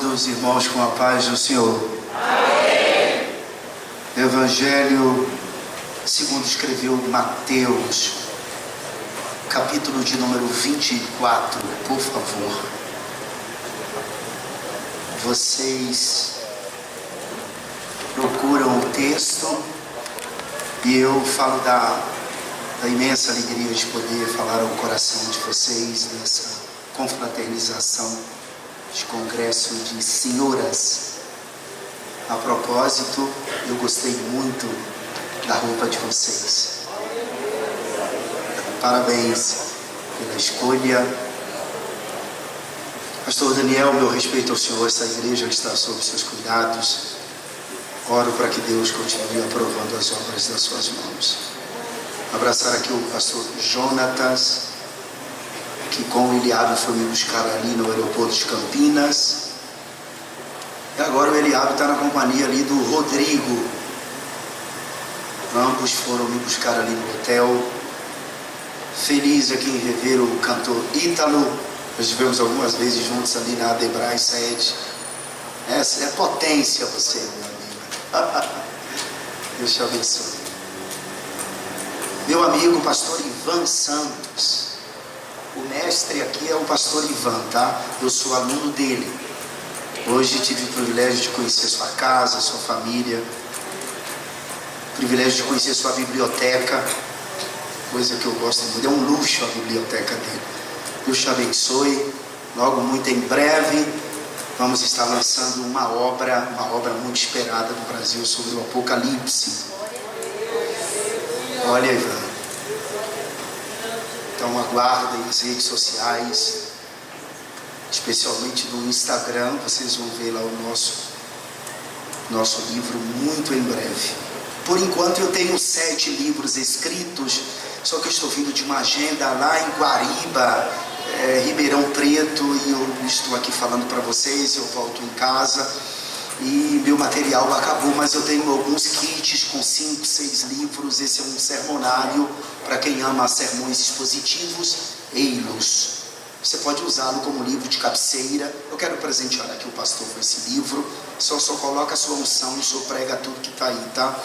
Amados irmãos, com a paz do Senhor. Amém. Evangelho segundo escreveu Mateus, capítulo de número 24, por favor. Vocês procuram o texto e eu falo da imensa alegria de poder falar ao coração de vocês nessa confraternização de congresso de senhoras. A propósito, eu gostei muito da roupa de vocês. Parabéns pela escolha. Pastor Daniel, meu respeito ao Senhor, essa igreja está sob seus cuidados. Oro para que Deus continue aprovando as obras das suas mãos. Abraçar aqui o pastor Jonatas, que com o Eliabe foi me buscar ali no aeroporto de Campinas. E agora o Eliabe está na companhia ali do Rodrigo. Ambos foram me buscar ali no hotel. Feliz aqui em rever o cantor Ítalo. Nós estivemos algumas vezes juntos ali na Adebrai sede. Essa é potência você, meu amigo. Deus te abençoe. Meu amigo pastor Ivan Santos. O mestre aqui é o pastor Ivan, tá? Eu sou aluno dele. Hoje tive o privilégio de conhecer sua casa, sua família. O privilégio de conhecer sua biblioteca. Coisa que eu gosto muito. É um luxo a biblioteca dele. Deus te abençoe. Logo, muito em breve, vamos estar lançando uma obra muito esperada no Brasil sobre o Apocalipse. Olha, Ivan. Então aguardem as redes sociais, especialmente no Instagram, vocês vão ver lá o nosso livro muito em breve. Por enquanto eu tenho 7 livros escritos, só que eu estou vindo de uma agenda lá em Guariba, Ribeirão Preto, e eu estou aqui falando para vocês, eu volto em casa e meu material acabou, mas eu tenho alguns kits com 5, 6 livros. Esse é um sermonário para quem ama sermões expositivos, ei-los. Você pode usá-lo como livro de cabeceira. Eu quero presentear aqui o pastor com esse livro. Só coloca a sua unção e o senhor prega tudo que está aí, tá?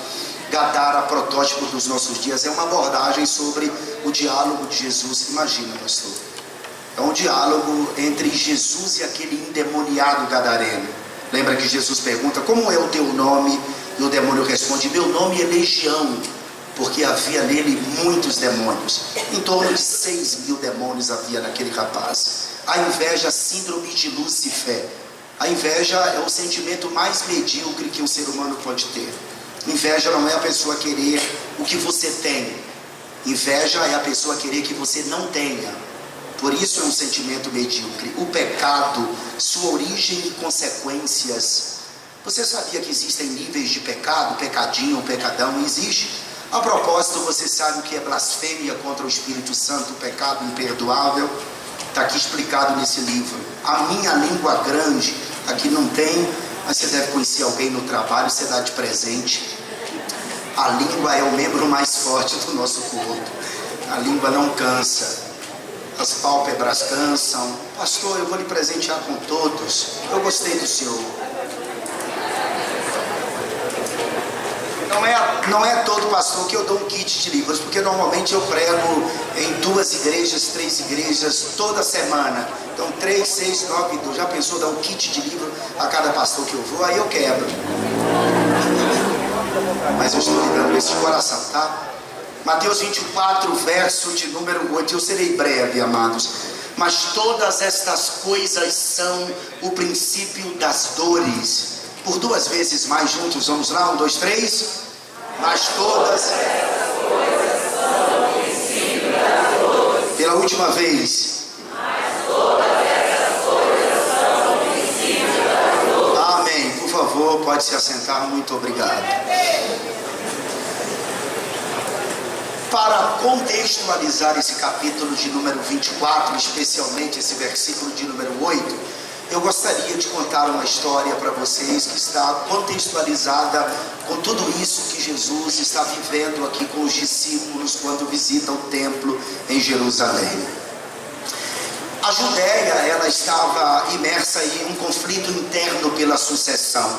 Gadara, protótipo dos nossos dias, é uma abordagem sobre o diálogo de Jesus. Imagina, pastor, é um diálogo entre Jesus e aquele endemoniado gadareno. Lembra que Jesus pergunta: como é o teu nome? E o demônio responde: meu nome é Legião, porque havia nele muitos demônios. Em torno de 6.000 demônios havia naquele rapaz. A inveja, a síndrome de Lúcifer. A inveja é o sentimento mais medíocre que um ser humano pode ter. Inveja não é a pessoa querer o que você tem. Inveja é a pessoa querer que você não tenha. Por isso é um sentimento medíocre. O pecado, sua origem e consequências. Você sabia que existem níveis de pecado? Pecadinho, pecadão, existe. A propósito, você sabe o que é blasfêmia contra o Espírito Santo, pecado imperdoável? Está aqui explicado nesse livro. A minha língua grande, aqui não tem, mas você deve conhecer alguém no trabalho, você dá de presente. A língua é o membro mais forte do nosso corpo. A língua não cansa. As pálpebras cansam. Pastor, eu vou lhe presentear com todos. Eu gostei do senhor. Não é todo pastor que eu dou um kit de livros, porque normalmente eu prego em 2 igrejas, 3 igrejas toda semana. Então 3, 6, 9, 12. Já pensou dar um kit de livro a cada pastor que eu vou? Aí eu quebro. Mas eu estou lhe dando esse de coração, tá? Mateus 24, verso de número 8. Eu serei breve, amados. Mas todas estas coisas são o princípio das dores. Por 2 vezes mais juntos, vamos lá, 1, 2, 3. Mas todas estas coisas são o princípio das dores. Pela última vez. Mas todas estas coisas são o princípio das dores. Amém. Por favor, pode se assentar. Muito obrigado. Para contextualizar esse capítulo de número 24, especialmente esse versículo de número 8, eu gostaria de contar uma história para vocês que está contextualizada com tudo isso que Jesus está vivendo aqui com os discípulos quando visita o templo em Jerusalém. A Judéia, ela estava imersa em um conflito interno pela sucessão.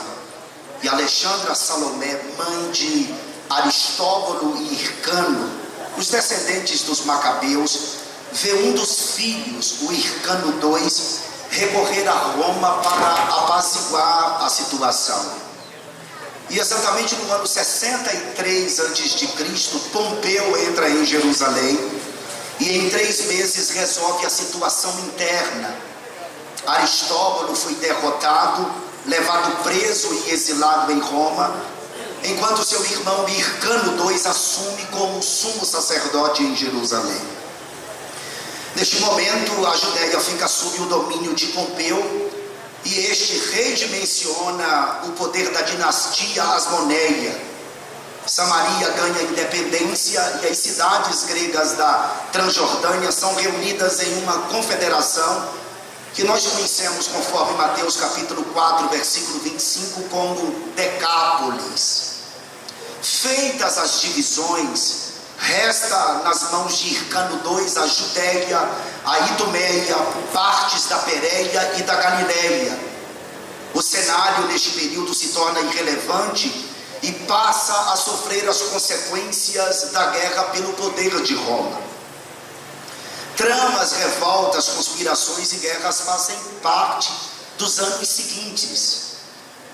E Alexandra Salomé, mãe de Aristóbulo e Hircano, os descendentes dos Macabeus, vê um dos filhos, o Hircano II, recorrer a Roma para apaziguar a situação. E exatamente no ano 63 a.C., Pompeu entra em Jerusalém e em 3 meses resolve a situação interna. Aristóbulo foi derrotado, levado preso e exilado em Roma, enquanto seu irmão Hircano II assume como sumo sacerdote em Jerusalém. Neste momento, a Judéia fica sob o domínio de Pompeu, e este redimensiona o poder da dinastia Asmoneia. Samaria ganha independência e as cidades gregas da Transjordânia são reunidas em uma confederação que nós conhecemos, conforme Mateus capítulo 4, versículo 25, como Decápolis. Feitas as divisões, resta nas mãos de Hircano II a Judéia, a Idumeia, partes da Pérea e da Galileia. O cenário neste período se torna irrelevante e passa a sofrer as consequências da guerra pelo poder de Roma. Tramas, revoltas, conspirações e guerras fazem parte dos anos seguintes,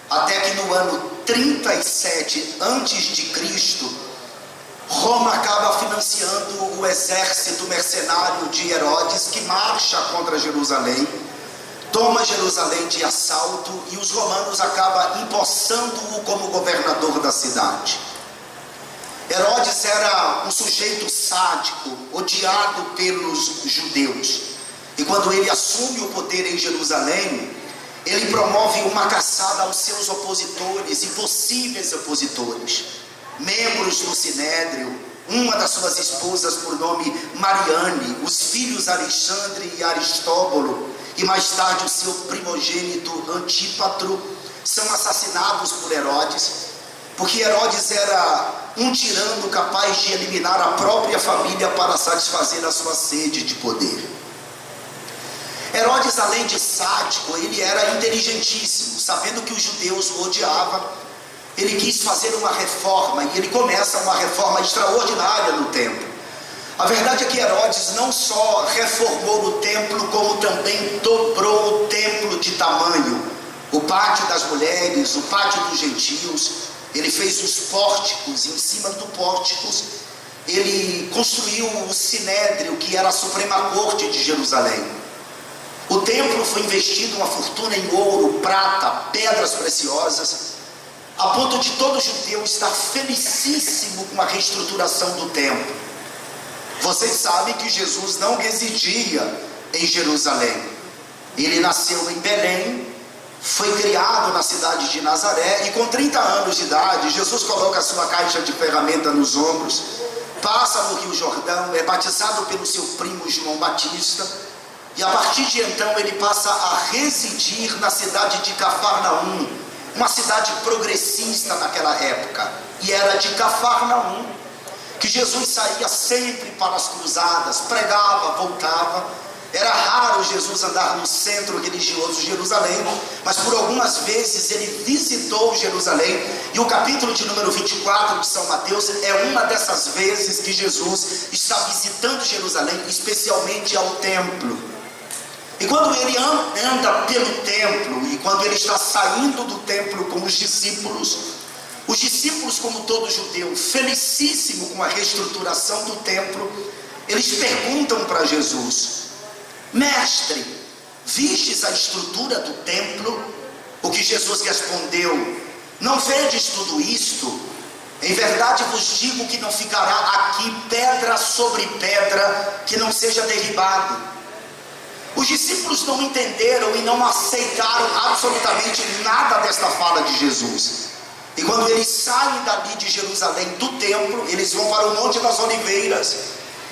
até que no ano 37 a.C., Roma acaba financiando o exército mercenário de Herodes, que marcha contra Jerusalém, toma Jerusalém de assalto, e os romanos acabam empossando-o como governador da cidade. Herodes era um sujeito sádico, odiado pelos judeus, e quando ele assume o poder em Jerusalém, ele promove uma caçada aos seus opositores e possíveis opositores, membros do Sinédrio, uma das suas esposas por nome Mariane, os filhos Alexandre e Aristóbulo, e mais tarde o seu primogênito Antípatro, são assassinados por Herodes, porque Herodes era um tirano capaz de eliminar a própria família para satisfazer a sua sede de poder. Herodes, além de sádico, ele era inteligentíssimo. Sabendo que os judeus o odiavam, ele quis fazer uma reforma, e ele começa uma reforma extraordinária no templo. A verdade é que Herodes não só reformou o templo, como também dobrou o templo de tamanho. O pátio das mulheres, o pátio dos gentios, ele fez os pórticos, e em cima do pórticos ele construiu o Sinédrio, que era a Suprema Corte de Jerusalém. O templo foi investido uma fortuna em ouro, prata, pedras preciosas, a ponto de todo judeu estar felicíssimo com a reestruturação do templo. Vocês sabem que Jesus não residia em Jerusalém. Ele nasceu em Belém, foi criado na cidade de Nazaré, e com 30 anos de idade, Jesus coloca a sua caixa de ferramenta nos ombros, passa no Rio Jordão, é batizado pelo seu primo João Batista, e a partir de então ele passa a residir na cidade de Cafarnaum, uma cidade progressista naquela época. E era de Cafarnaum que Jesus saía sempre para as cruzadas, pregava, voltava. Era raro Jesus andar no centro religioso de Jerusalém, mas por algumas vezes ele visitou Jerusalém, e o capítulo de número 24 de São Mateus é uma dessas vezes que Jesus está visitando Jerusalém, especialmente ao templo. E quando ele anda pelo templo, e quando ele está saindo do templo com os discípulos, como todo judeu, felicíssimo com a reestruturação do templo, eles perguntam para Jesus: Mestre, vistes a estrutura do templo? O que Jesus respondeu: não vedes tudo isto? Em verdade vos digo que não ficará aqui pedra sobre pedra que não seja derribado. Os discípulos não entenderam e não aceitaram absolutamente nada desta fala de Jesus. E quando eles saem dali de Jerusalém, do templo, eles vão para o Monte das Oliveiras.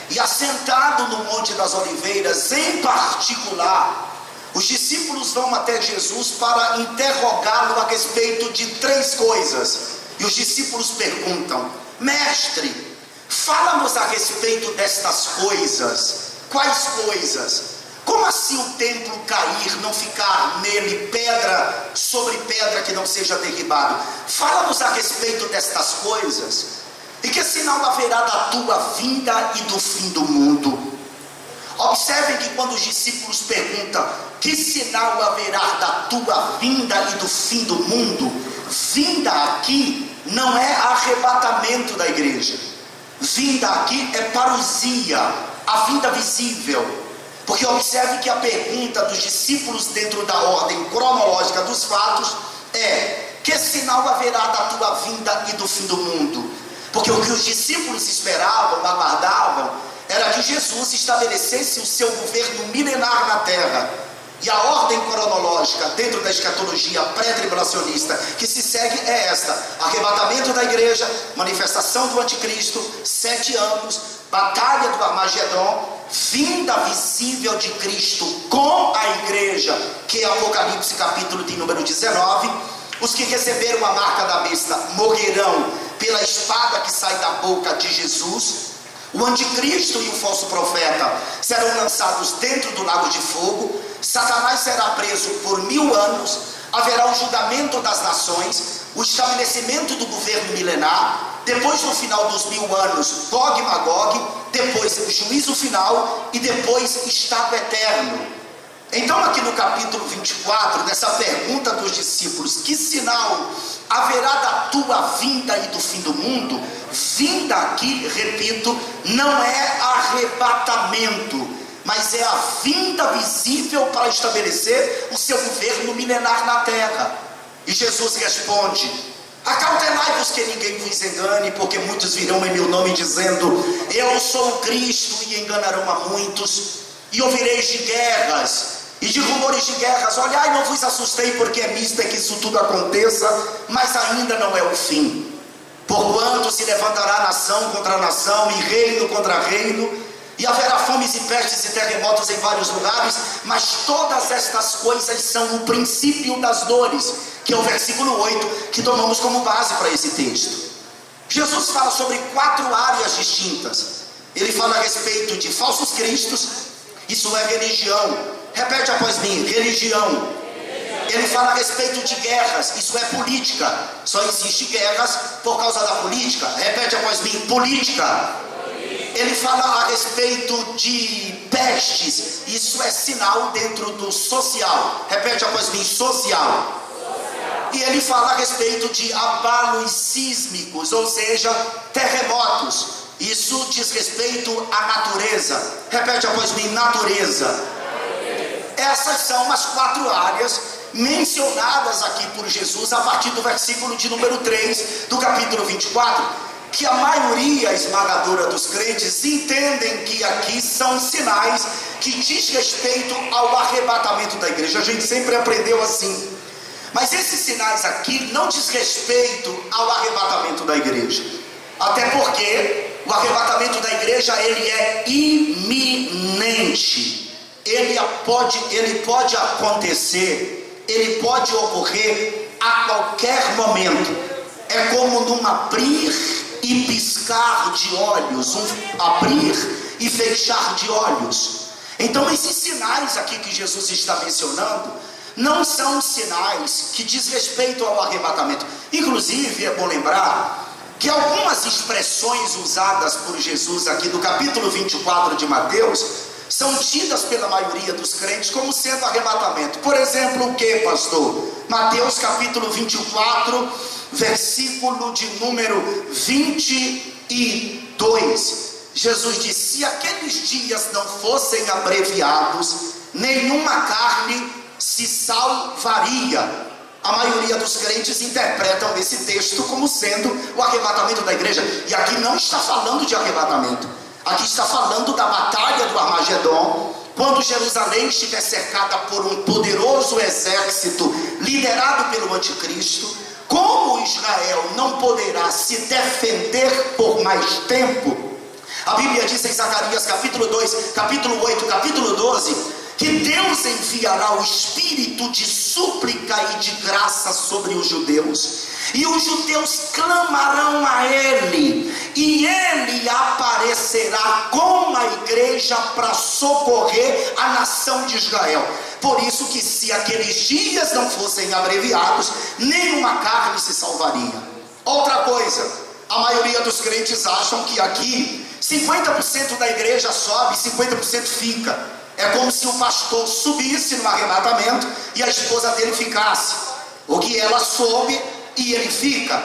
E assentado no Monte das Oliveiras, em particular, os discípulos vão até Jesus para interrogá-lo a respeito de 3 coisas. E os discípulos perguntam: Mestre, fala-nos a respeito destas coisas. Quais coisas? Como Como assim o templo cair, não ficar nele pedra sobre pedra que não seja derribado? Fala-nos a respeito destas coisas. E que sinal haverá da tua vinda e do fim do mundo? Observem que quando os discípulos perguntam: que sinal haverá da tua vinda e do fim do mundo? Vinda aqui não é arrebatamento da igreja. Vinda aqui é parousia, a vinda visível. Porque observe que a pergunta dos discípulos dentro da ordem cronológica dos fatos é: que sinal haverá da tua vinda e do fim do mundo? Porque o que os discípulos esperavam, aguardavam, era que Jesus estabelecesse o seu governo milenar na terra. E a ordem cronológica dentro da escatologia pré-tribulacionista que se segue é esta: arrebatamento da igreja, manifestação do anticristo, 7 anos, batalha do Armagedon, vinda visível de Cristo com a igreja, que é Apocalipse capítulo de número 19. Os que receberam a marca da besta morrerão pela espada que sai da boca de Jesus. O anticristo e o falso profeta serão lançados dentro do lago de fogo. Satanás será preso por 1000 anos. Haverá o julgamento das nações, o estabelecimento do governo milenar. Depois, no final dos 1000 anos, Gog e Magog. Depois o juízo final e depois estado eterno. Então aqui no capítulo 24, nessa pergunta dos discípulos: que sinal haverá da tua vinda e do fim do mundo? Vinda aqui, repito, não é arrebatamento, mas é a vinda visível para estabelecer o seu governo milenar na terra. E Jesus responde: acautelai-vos que ninguém vos engane, porque muitos virão em meu nome dizendo: eu sou o Cristo, e enganarão a muitos. E ouvireis de guerras e de rumores de guerras. Olhai, não vos assustei, porque é misto que isso tudo aconteça, mas ainda não é o fim. Porquanto se levantará nação contra nação e reino contra reino, e haverá fomes e pestes e terremotos em vários lugares, mas todas estas coisas são o princípio das dores, que é o versículo 8 que tomamos como base para esse texto. Jesus fala sobre 4 áreas distintas. Ele fala a respeito de falsos cristos, isso é religião. Repete após mim: religião. Ele fala a respeito de guerras, isso é política. Só existe guerras por causa da política. Repete após mim: política. Ele fala a respeito de pestes, isso é sinal dentro do social. Repete após mim: social. E ele fala a respeito de abalos sísmicos, ou seja, terremotos. Isso diz respeito à natureza. Repete após mim: natureza. Essas são as 4 áreas mencionadas aqui por Jesus a partir do versículo de número 3 do capítulo 24, que a maioria esmagadora dos crentes entendem que aqui são sinais que diz respeito ao arrebatamento da igreja. A gente sempre aprendeu assim. Mas esses sinais aqui não diz respeito ao arrebatamento da igreja, até porque o arrebatamento da igreja ele é iminente. Ele pode acontecer, ele pode ocorrer a qualquer momento. É como num abrir e piscar de olhos, um abrir e fechar de olhos. Então esses sinais aqui que Jesus está mencionando não são sinais que diz respeito ao arrebatamento. Inclusive é bom lembrar que algumas expressões usadas por Jesus aqui no capítulo 24 de Mateus são tidas pela maioria dos crentes como sendo arrebatamento. Por exemplo, o que, pastor? Mateus capítulo 24, versículo de número 22. Jesus disse: se aqueles dias não fossem abreviados, nenhuma carne se salvaria. A maioria dos crentes interpretam esse texto como sendo o arrebatamento da igreja. E aqui não está falando de arrebatamento. Aqui está falando da batalha do Armagedon, quando Jerusalém estiver cercada por um poderoso exército liderado pelo anticristo. Como Israel não poderá se defender por mais tempo, a Bíblia diz em Zacarias capítulo 2, capítulo 8, capítulo 12, que Deus enviará o espírito de súplica e de graça sobre os judeus. e os judeus clamarão a ele, e ele aparecerá com a igreja para socorrer a nação de Israel. Por isso que se aqueles dias não fossem abreviados, nenhuma carne se salvaria. Outra coisa, a maioria dos crentes acham que aqui 50% da igreja sobe, 50% fica. É como se o pastor subisse no arrebatamento e a esposa dele ficasse, ou que ela sobe e ele fica.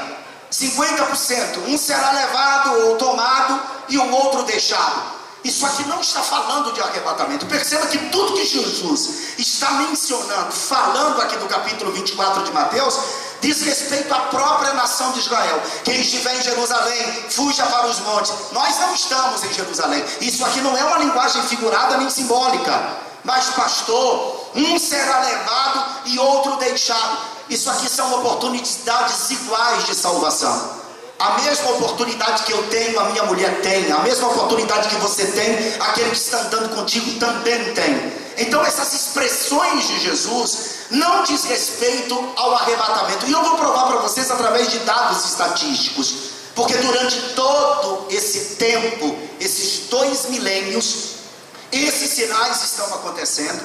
50%, um será levado ou tomado e o outro deixado. Isso aqui não está falando de arrebatamento. Perceba que tudo que Jesus está mencionando, falando aqui no capítulo 24 de Mateus, diz respeito à própria nação de Israel. Quem estiver em Jerusalém, fuja para os montes. Nós não estamos em Jerusalém. Isso aqui não é uma linguagem figurada nem simbólica. Mas pastor, um será levado e outro deixado. Isso aqui são oportunidades iguais de salvação. A mesma oportunidade que eu tenho, a minha mulher tem. A mesma oportunidade que você tem, aquele que está andando contigo também tem. Então essas expressões de Jesus não diz respeito ao arrebatamento. E eu vou provar para vocês através de dados estatísticos. Porque durante todo esse tempo, esses 2 milênios, esses sinais estão acontecendo.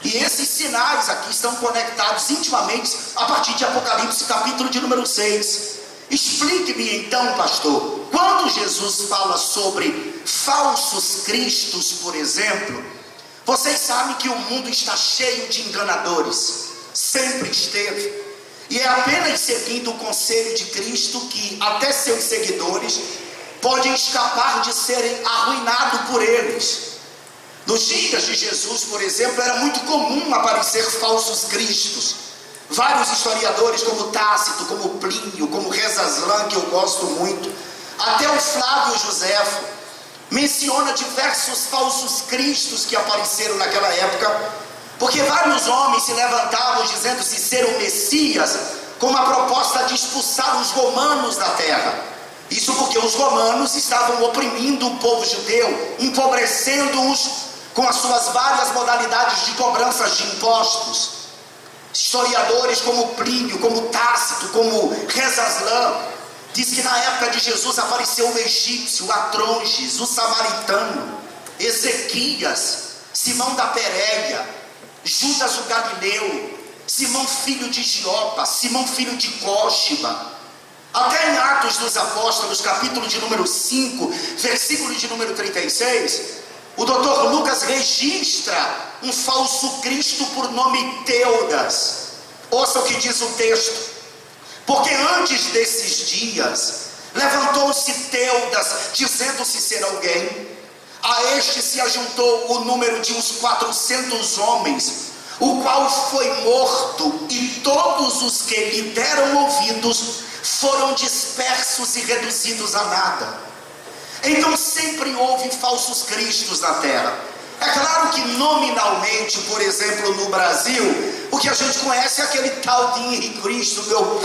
E esses sinais aqui estão conectados intimamente a partir de Apocalipse, capítulo de número 6. Explique-me então, pastor, quando Jesus fala sobre falsos cristos, por exemplo, vocês sabem que o mundo está cheio de enganadores, sempre esteve, e é apenas seguindo o conselho de Cristo que até seus seguidores podem escapar de serem arruinados por eles. Nos dias de Jesus, por exemplo, era muito comum aparecer falsos cristos. Vários historiadores, como Tácito, como Plínio, como Rezazlã, que eu gosto muito, até o Flávio Joséfo, menciona diversos falsos cristos que apareceram naquela época, porque vários homens se levantavam dizendo-se ser o Messias, com uma proposta de expulsar os romanos da terra. Isso porque os romanos estavam oprimindo o povo judeu, empobrecendo-os com as suas várias modalidades de cobranças de impostos. Historiadores como Plínio, como Tácito, como Rezazlã, diz que na época de Jesus apareceu o egípcio, o Atronges, o samaritano, Ezequias, Simão da Pérea, Judas o Galileu, Simão filho de Giopa, Simão filho de Cóshiba. Até em Atos dos Apóstolos, capítulo de número 5, versículo de número 36, o doutor Lucas registra um falso Cristo por nome Teudas. Ouça o que diz o texto: porque antes desses dias levantou-se Teudas, dizendo-se ser alguém. A este se ajuntou o número de uns 400 homens, o qual foi morto, e todos os que lhe deram ouvidos foram dispersos e reduzidos a nada. Então sempre houve falsos cristos na terra. É claro que nominalmente, por exemplo, no Brasil, o que a gente conhece é aquele tal de Henrique Cristo, meu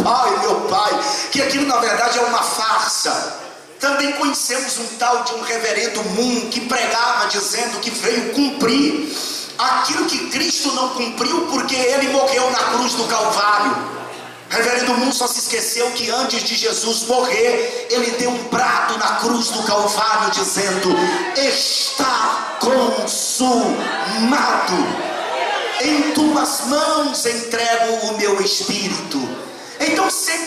pai, que aquilo na verdade é uma farsa. Também conhecemos um tal de um reverendo Moon, que pregava dizendo que veio cumprir aquilo que Cristo não cumpriu, porque ele morreu na cruz do Calvário. Reverendo Moon só se esqueceu que antes de Jesus morrer, ele deu um brado na cruz do Calvário dizendo: está consumado, em tuas mãos entrego o meu espírito. Então sempre